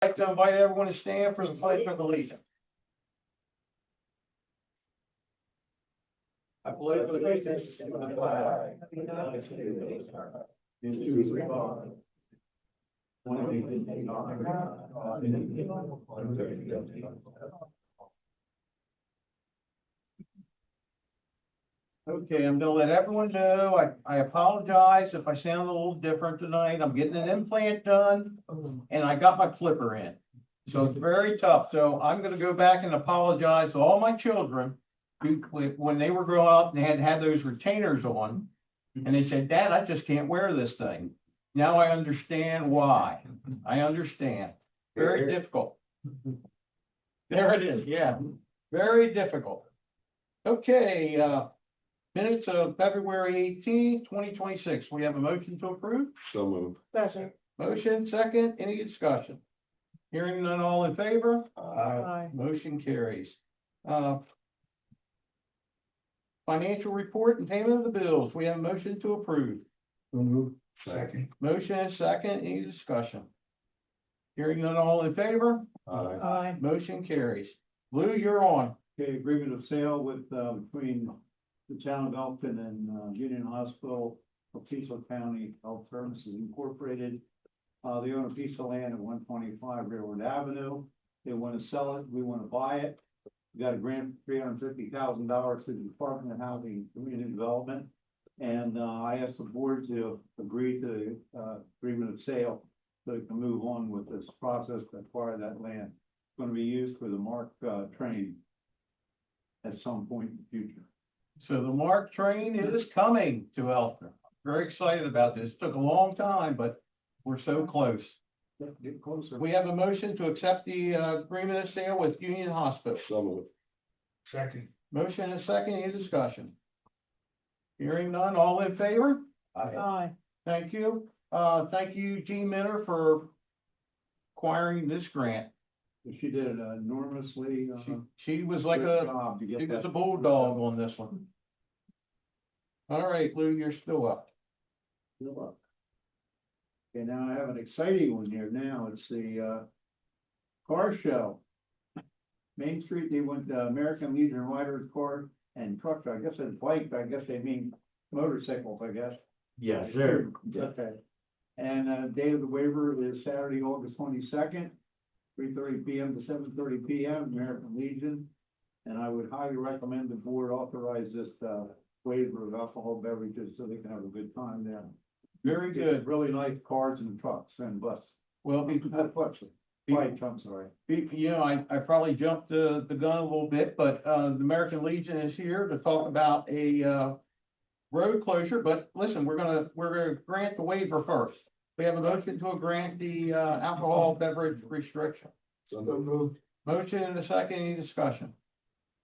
I'd like to invite everyone to stand for the pledge of allegiance. I pledge allegiance to the flag of the United States and to the republic. Okay, I'm gonna let everyone know, I apologize if I sound a little different tonight. I'm getting an implant done and I got my clipper in. So it's very tough. So I'm gonna go back and apologize to all my children who, when they were growing up and had those retainers on. And they said, Dad, I just can't wear this thing. Now I understand why. I understand. Very difficult. There it is, yeah. Very difficult. Okay, minutes of February 18th, 2026. We have a motion to approve. So moved. Second. Motion second, any discussion? Hearing none, all in favor? Aye. Motion carries. Financial report and payment of the bills. We have a motion to approve. So moved. Second. Motion and second, any discussion? Hearing none, all in favor? Aye. Motion carries. Lou, you're on. Okay, agreement of sale with, between the town of Elkton and, Union Hospital of Cecil County Health Services Incorporated. They own a piece of land at 125 Railroad Avenue. They want to sell it, we want to buy it. We got a grant, $350,000 through the Department of Housing and Community Development. And, I asked the board to agree to the, agreement of sale so we can move on with this process to acquire that land. It's going to be used for the MARC, train at some point in the future. So the MARC train is coming to Elkton. Very excited about this. Took a long time, but we're so close. Get closer. We have a motion to accept the agreement of sale with Union Hospital. So moved. Second. Motion and second, any discussion? Hearing none, all in favor? Aye. Thank you. Thank you, Jean Minner, for acquiring this grant. She did it enormously, She was like good a, job to get she was that. a bulldog on this one. All right, Lou, you're still up. Good luck. Okay, now I have an exciting one here now. It's the, car show. Main Street, they went, American Legion Riders Car and Truck Show. I guess it's bike, but I guess they mean motorcycles, I guess. Yes, sir. Okay. And, date of the waiver is Saturday, August 22nd, 3:30 PM to 7:30 PM, American Legion. And I would highly recommend the board authorize this, waiver of alcohol beverages so they can have a good time there. Very good. Really nice cars and trucks and bus, Well, bikes, I'm sorry. you know, I probably jumped the gun a little bit, but, the American Legion is here to talk about a, road closure, but listen, we're gonna grant the waiver first. We have a motion to grant the, alcohol beverage restriction. So moved. Motion and a second, any discussion?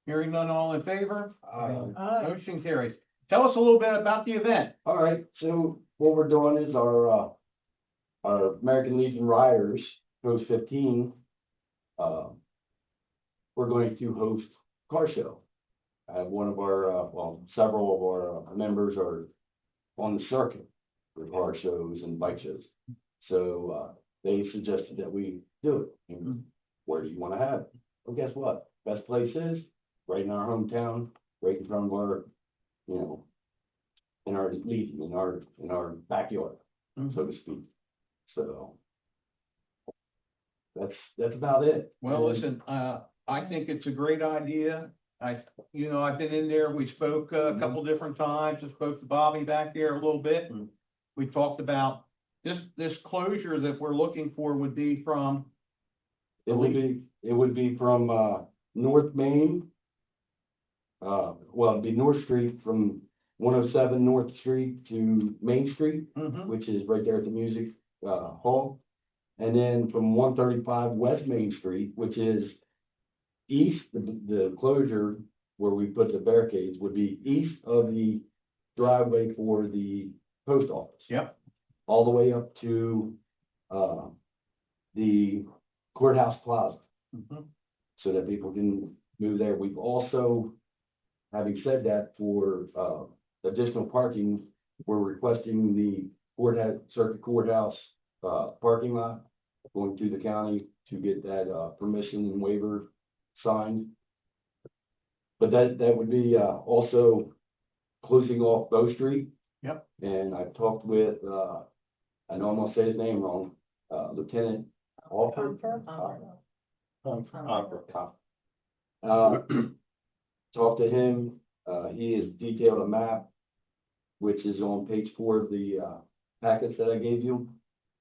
Hearing none, all in favor? Aye. Motion carries. Tell us a little bit about the event. All right, so what we're doing is our American Legion Riders, Post 15, we're going to host car show. One of our, several of our members are on the circuit for car shows and bike shows. So, they suggested that we do it. And where do you want to have it? Well, guess what? Best place is right in our hometown, right in front of our, you know, in our Legion, in our backyard, so to speak. So that's about it. Well, And- listen, I think it's a great idea. I've been in there, we spoke a couple different times, I spoke to Bobby back there a little bit. And we talked about this closure that we're looking for would be from, It would be from, North Main. It'd be North Street from 107 North Street to Main Street, which is right there at the music, hall. And then from 135 West Main Street, which is east, the closure where we put the barricades would be east of the driveway for the post office. Yep. All the way up to, the courthouse plaza, so that people can move there. We've also, having said that, for, additional parking, we're requesting the circuit courthouse, parking lot going through the county to get that, permission and waiver signed. But that would be, also closing off Bow Street. Yep. And I've talked with, I know I'm gonna say his name wrong, Lieutenant Alford. Talked to him, he has detailed a map, which is on page 4 of the, packets that I gave you.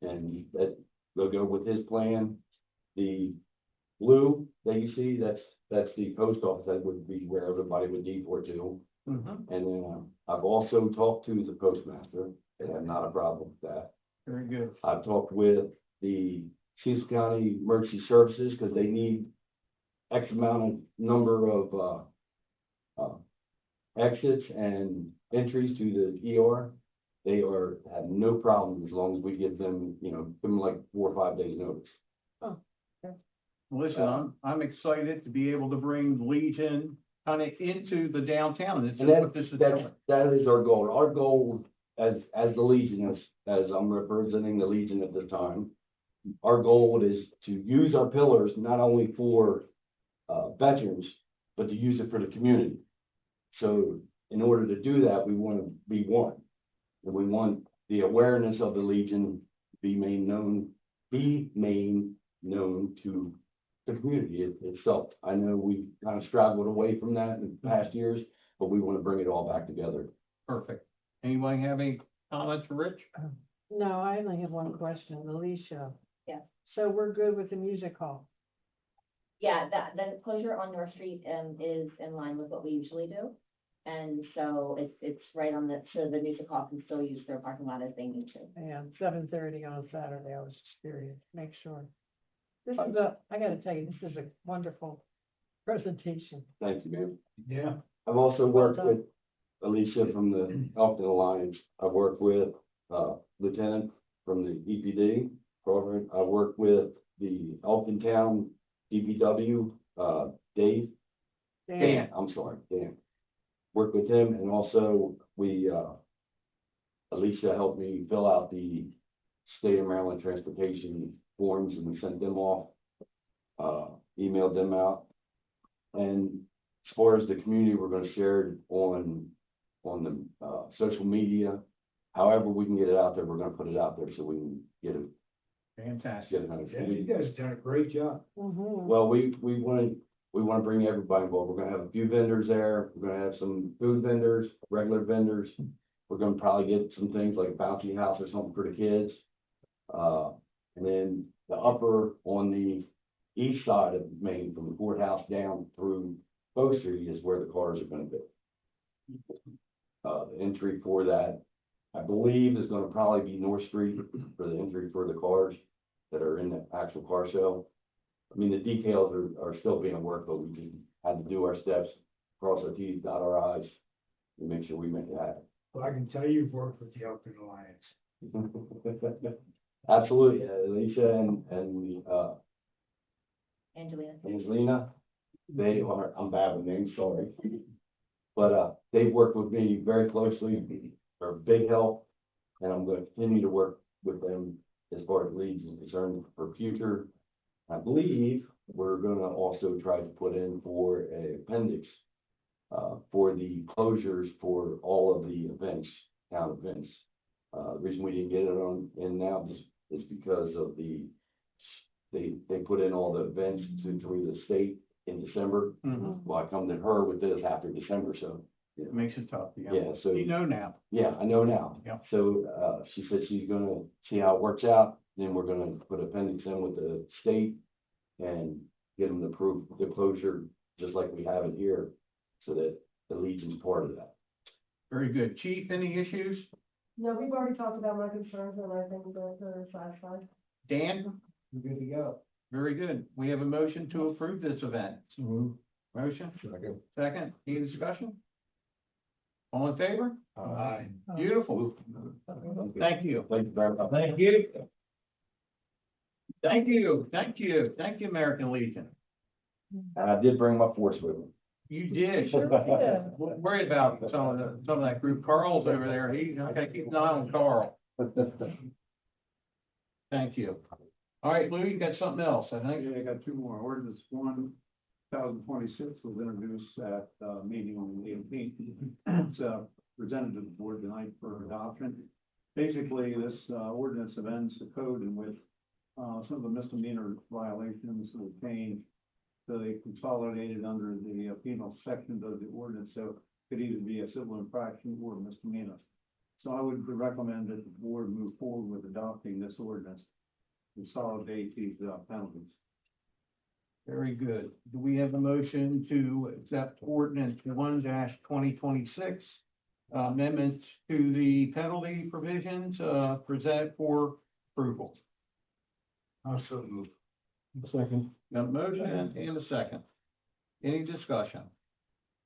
And that will go with his plan. The blue that you see, that's the post office, that would be where everybody would deport to. Mhm. And then, I've also talked to the postmaster, they have not a problem with that. Very good. I've talked with the Cecil County Emergency Services, because they need X amount of number of, exits and entries to the ER. They have no problem as long as we give them, give them like 4 or 5 days notice. Listen, I'm excited to be able to bring Legion kind of into the downtown. This is And what this is doing. that is our goal. Our goal as the Legion, as I'm representing the Legion at this time, our goal is to use our pillars not only for, veterans, but to use it for the community. So in order to do that, we want to be one. And we want the awareness of the Legion be made known to the community itself. I know we kind of struggled away from that in the past years, but we want to bring it all back together. Perfect. Anybody have any comments for Rich? No, I only have one question, Alicia. Yes. So we're good with the music hall? Yeah, the closure on North Street, is in line with what we usually do. And so it's right on so the music hall can still use their parking lot as they need to. And 7:30 on Saturday, I was just curious, make sure. This is I gotta tell you, this is a wonderful presentation. Thank you, ma'am. Yeah. I've also worked done. with Alicia from the Elkton Alliance. I've worked with, Lieutenant from the EPD program. I worked with the Elkton Town DPW, Dave. Dan. I'm sorry, Dan. Worked with him, and also Alicia helped me fill out the state of Maryland transportation forms, and we sent them off, emailed them out. And as far as the community, we're gonna share it on the, social media. However we can get it out there, we're gonna put it out there so we can get it, Fantastic. get it out. Yeah, you guys have done a great job. Mhm. Well, we want to bring everybody involved. We're gonna have a few vendors there. We're gonna have some food vendors, regular vendors. We're gonna probably get some things like a bouncy house or something for the kids. And then the upper on the east side of Maine, from the courthouse down through Bow Street is where the cars are gonna be. The entry for that, I believe, is gonna probably be North Street for the entry for the cars that are in the actual car show. I mean, the details are still being worked, but we just had to do our steps, cross our T's, dot our I's, and make sure we make it happen. Well, I can tell you've worked with the Elkton Alliance. Absolutely, Alicia and Angelina. Angelina, they are, I'm bad with names, sorry. But, they've worked with me very closely, they're a big help, and I'm gonna continue to work with them as far as leads is concerned for future. I believe we're gonna also try to put in for an appendix, for the closures for all of the events, town events. The reason we didn't get it in now is because of they put in all the events through the state in December. Mhm. Well, I come to her with this after December, so, It makes it tough, yeah. yeah, so. You know now. Yeah, I know now. Yeah. So, she said she's gonna see how it works out, then we're gonna put appendix in with the state and get them to approve the closure, just like we have it here, so that the Legion's part of that. Very good. Chief, any issues? No, we've already talked about my concerns and I think they're satisfied. Dan? You're good to go. Very good. We have a motion to approve this event. Motion? Second, any discussion? All in favor? Aye. Beautiful. Thank you. Thank you very much. Thank you. Thank you, thank you, thank you, American Legion. And I did bring my force with me. You did. Worried about some of that group. Carl's over there. I gotta keep an eye on Carl. Thank you. All right, Lou, you got something else, I think? Yeah, I got two more. Ordinance 1026 was introduced at, meeting on the 18th. It's, presented to the board tonight for adoption. Basically, this, ordinance amends the code in which, some of the misdemeanor violations were changed. So they consolidated under the penal sections of the ordinance, so it could either be a civil infraction or a misdemeanor. So I would recommend that the board move forward with adopting this ordinance, consolidate these, penalties. Very good. Do we have a motion to accept ordinance 1-2026? Amendments to the penalty provisions, presented for approval? Also move. Second. Got a motion and a second. Any discussion?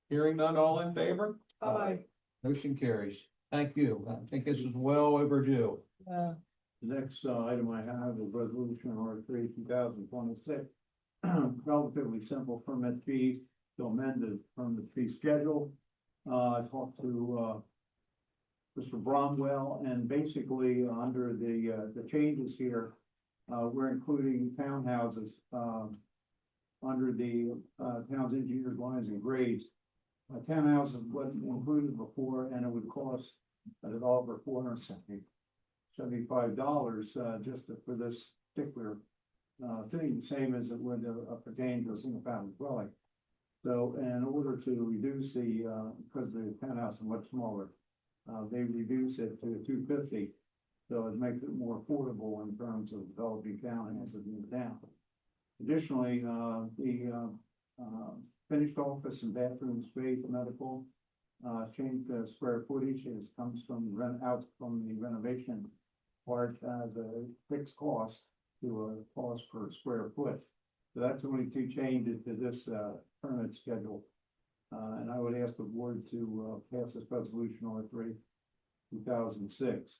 Hearing none, all in favor? Aye. Motion carries. Thank you. I think this is well overdue. Yeah. The next, item I have is resolution R3 2026. Relatively simple permit fees to amend the permit fee schedule. I talked to, Mr. Bromwell, and basically, under the changes here, we're including townhouses, under the, town's engineered lines and grades. Townhouses wasn't included before, and it would cost a developer $475, just for this particular, thing, the same as it would, pertain to a single family dwelling. So in order to reduce the, because the townhouse is much smaller, they reduce it to $250. So it makes it more affordable in terms of developing townhouses in the town. Additionally, the finished office and bathroom space, medical, change the square footage, it comes from out from the renovation part as a fixed cost to a cost per square foot. So that's only two changes to this, permit schedule. And I would ask the board to, pass this resolution R3 2006.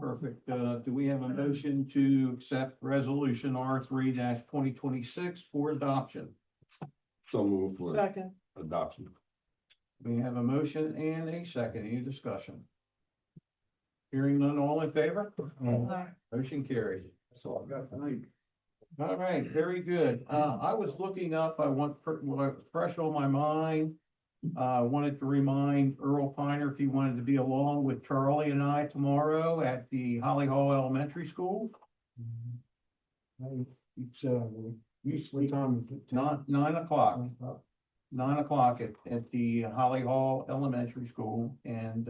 Perfect. Do we have a motion to accept resolution R3-2026 for adoption? So move for Second. adoption. We have a motion and a second. Any discussion? Hearing none, all in favor? Aye. Motion carries. That's all I've got tonight. All right, very good. I was looking up, I want, fresh on my mind. I wanted to remind Earl Piner if he wanted to be along with Charlie and I tomorrow at the Holly Hall Elementary School. It's, usually time. 9 o'clock. 9 o'clock at the Holly Hall Elementary School, and,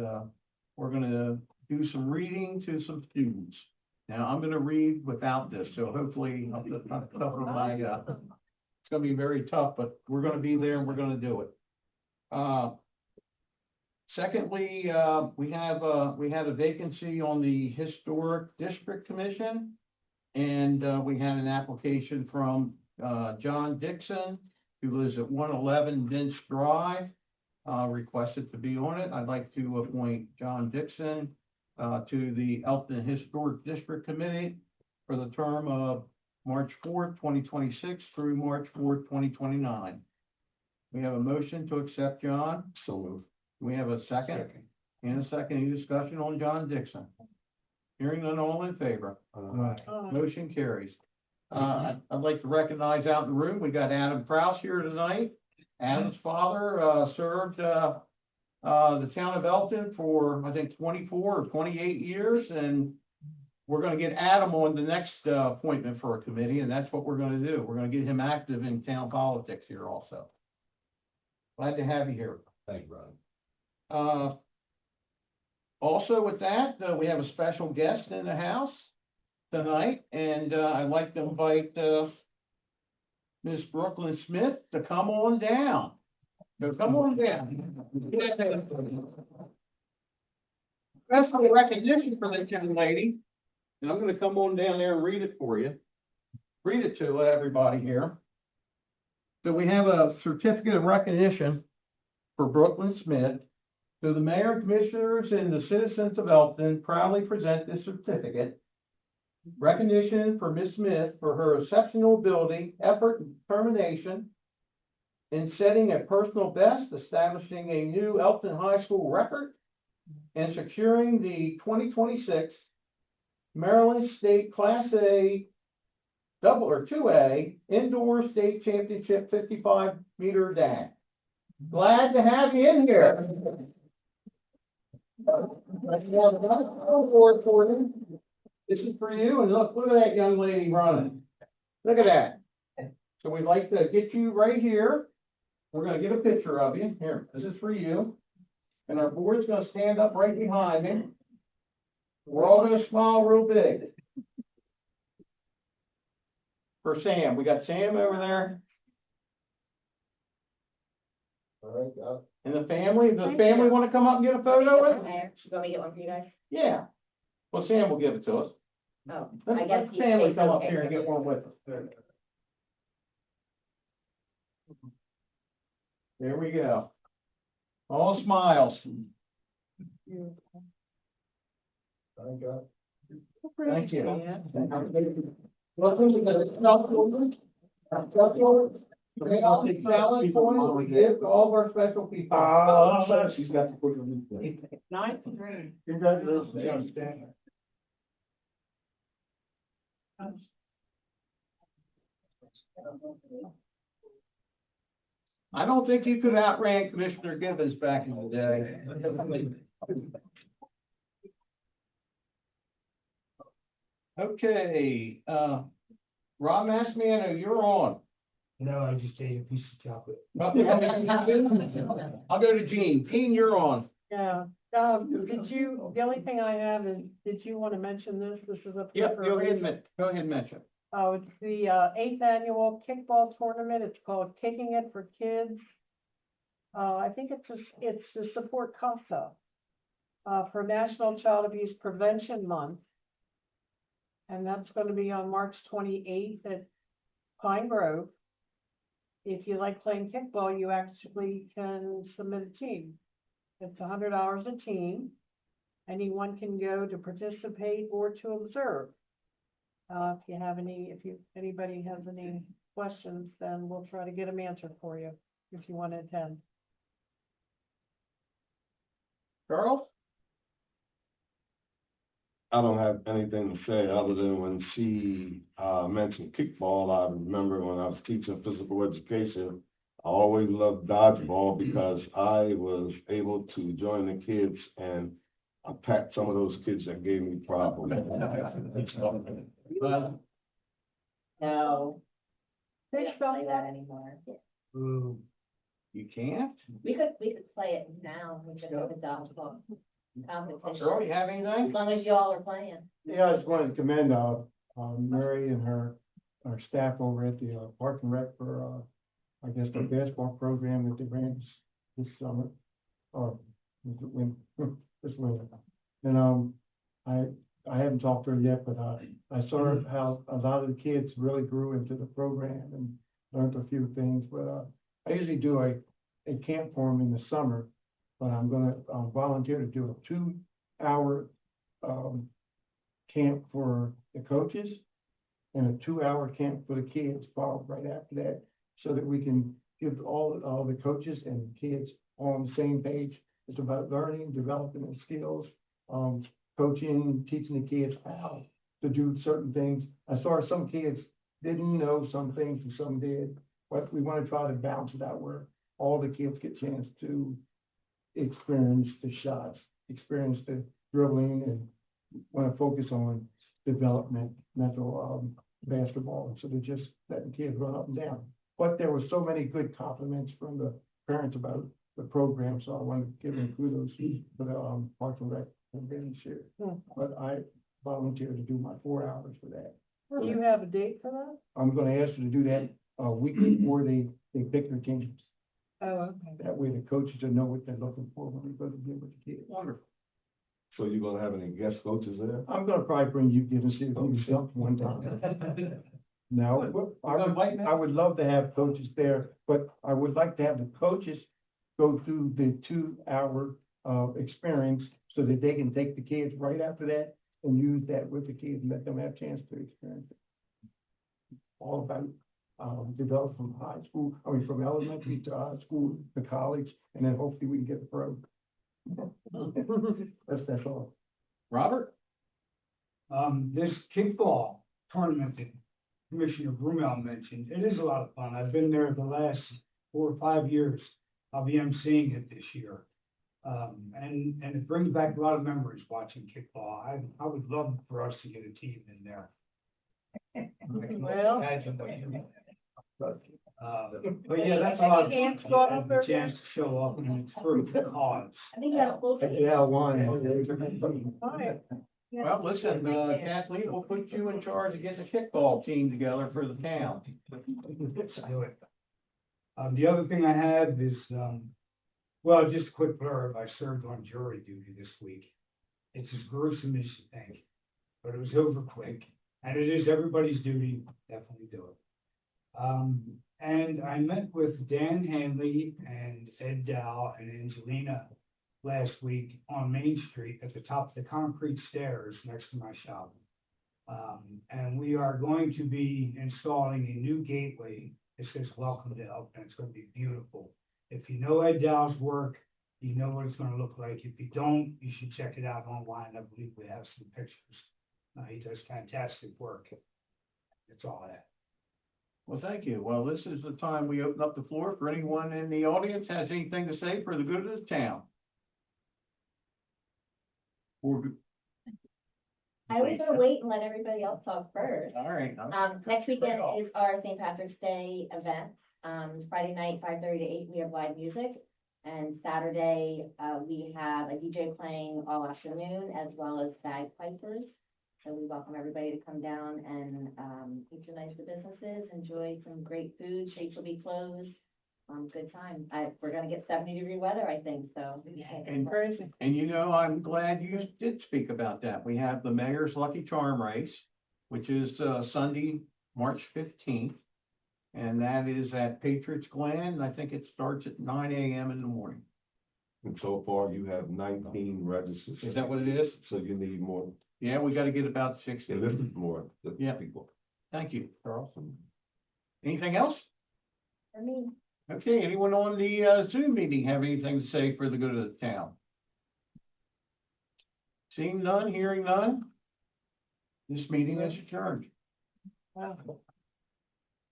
we're gonna do some reading to some students. Now, I'm gonna read without this, so hopefully I'll just kind of cover my, it's gonna be very tough, but we're gonna be there and we're gonna do it. Secondly, we had a vacancy on the Historic District Commission, and, we had an application from, John Dixon, who lives at 111 Vince Drive, requested to be on it. I'd like to appoint John Dixon, to the Elkton Historic District Committee for the term of March 4th, 2026 through March 4th, 2029. We have a motion to accept John. So move. We have a second. And a second. Any discussion on John Dixon? Hearing none, all in favor? Aye. Motion carries. I'd like to recognize out in the room, we got Adam Kraus here tonight. Adam's father, served, the town of Elkton for, I think, 24 or 28 years, and we're gonna get Adam on the next, appointment for a committee, and that's what we're gonna do. We're gonna get him active in town politics here also. Glad to have you here. Thank you, Brian. Also with that, we have a special guest in the house tonight, and, I'd like to invite, Miss Brooklyn Smith to come on down. So come on down. Special recognition for this young lady, and I'm gonna come on down there and read it for you. Read it to everybody here. So we have a certificate of recognition for Brooklyn Smith. So the mayor and commissioners and the citizens of Elkton proudly present this certificate. Recognition for Ms. Smith for her exceptional ability, effort, and determination in setting a personal best, establishing a new Elkton High School record, and securing the 2026 Maryland State Class A double or 2A Indoor State Championship 55-meter dash. Glad to have you in here. This is for you, and look at that young lady running. Look at that. So we'd like to get you right here. We're gonna get a picture of you. Here, this is for you. And our board's gonna stand up right behind me. We're all gonna smile real big. For Sam, we got Sam over there. All right, And the family, does the family wanna come up and get a photo with us? Let me get one for you guys. Yeah. Well, Sam will give it to us. Oh, Let I guess the you family take come up those here and get pictures. one with us. There we go. All smiles. Thank you. Welcome to the I'll take challenge points we give to all of our special people. She's got to put them in. Ninth grade. Congratulations. I don't think you could outrank Commissioner Gibbons back in the day. Okay, Rob Massimano, you're on. No, I just ate a piece of chocolate. I'll go to Gene. Gene, you're on. Yeah, the only thing I have is, did you want to mention this? This is a. Yep, go ahead and mention. Oh, it's the 8th annual kickball tournament. It's called Kicking It for Kids. I think it's to support CASA, for National Child Abuse Prevention Month. And that's gonna be on March 28th at Pine Grove. If you like playing kickball, you actually can submit a team. It's $100 a team. Anyone can go to participate or to observe. If anybody has any questions, then we'll try to get them answered for you if you want to attend. Charles? I don't have anything to say other than when she mentioned kickball, I remember when I was teaching physical education, I always loved dodgeball because I was able to join the kids and attack some of those kids that gave me problems. No. We They don't spell play that anymore. Ooh. You can't? We could play it now, we could have a dodgeball competition, Earl, you have as anything? long as y'all are playing. Yeah, I just wanted to commend, Mary and our staff over at the, Park and Rec for, I guess, the basketball program that they ran this summer, or this winter. And, I haven't talked to her yet, but, I saw how a lot of the kids really grew into the program and learned a few things, but, I usually do a camp for them in the summer, but I'm gonna, volunteer to do a 2-hour, camp for the coaches and a 2-hour camp for the kids, followed right after that, so that we can give all the coaches and kids on the same page. It's about learning, developing the skills, coaching, teaching the kids how to do certain things. I saw some kids didn't know some things and some did, but we want to try to balance it out where all the kids get a chance to experience the shots, experience the dribbling, and want to focus on development, mental, basketball, so they're just letting kids run up and down. But there were so many good compliments from the parents about the program, so I want to give them kudos for the, Park and Rec program this year. But I volunteered to do my 4 hours for that. Do you have a date for that? I'm gonna ask you to do that a week before they pick their teams. Oh, okay. That way the coaches will know what they're looking for when they go to deal with the kids. Wonderful. So you gonna have any guest coaches there? I'm gonna probably bring you, give and see if you can jump one time. No, I would love to have coaches there, but I would like to have the coaches go through the 2-hour, experience so that they can take the kids right after that and use that with the kids and let them have a chance to experience it. All about, develop from from elementary to high school to college, and then hopefully we can get the pro. That's all. Robert? This kickball tournament that Commissioner Brumel mentioned, it is a lot of fun. I've been there the last 4 or 5 years. I'll be emceeing it this year. And it brings back a lot of memories watching kickball. I would love for us to get a team in there. Well. Imagine what you- But yeah, that's a lot of Any fun. hands gone up The there? chance to show up and it's for the cause. I think you have a full. Yeah, one. Fine. Well, listen, Kathleen, we'll put you in charge of getting a kickball team together for the town. Let's do it. The other thing I have is, well, just a quick blurb. I served on jury duty this week. It's as gruesome as you think, but it was over quick, and it is everybody's duty. Definitely do it. And I met with Dan Hanley and Ed Dow and Angelina last week on Main Street at the top of the concrete stairs next to my shop. And we are going to be installing a new gateway. It says welcome to Elkton. It's gonna be beautiful. If you know Ed Dow's work, you know what it's gonna look like. If you don't, you should check it out online. I believe we have some pictures. He does fantastic work. That's all I have. Well, thank you. Well, this is the time we open up the floor for anyone in the audience has anything to say for the good of the town. Or, I was gonna wait and let everybody else talk first. all right. Next weekend is our St. Patrick's Day event. Friday night, 5:30 to 8, we have live music. And Saturday, we have a DJ playing all afternoon as well as bagpipers. So we welcome everybody to come down and, patronize the businesses, enjoy some great food, shakes will be closed. Good time. We're gonna get 70-degree weather, I think, so. And crazy. And you know, I'm glad you did speak about that. We have the Mayor's Lucky Charm Race, which is, Sunday, March 15th. And that is at Patriots Glen. And I think it starts at 9 a.m. in the morning. And so far you have 19 registered. Is that what it is? So you need more, Yeah, we gotta get about 60. yeah, this is more, the Yeah. people. Thank you. Awesome. Anything else? For me. Okay, anyone on the Zoom meeting have anything to say for the good of the town? Seeing none, hearing none? This meeting is adjourned. Wow.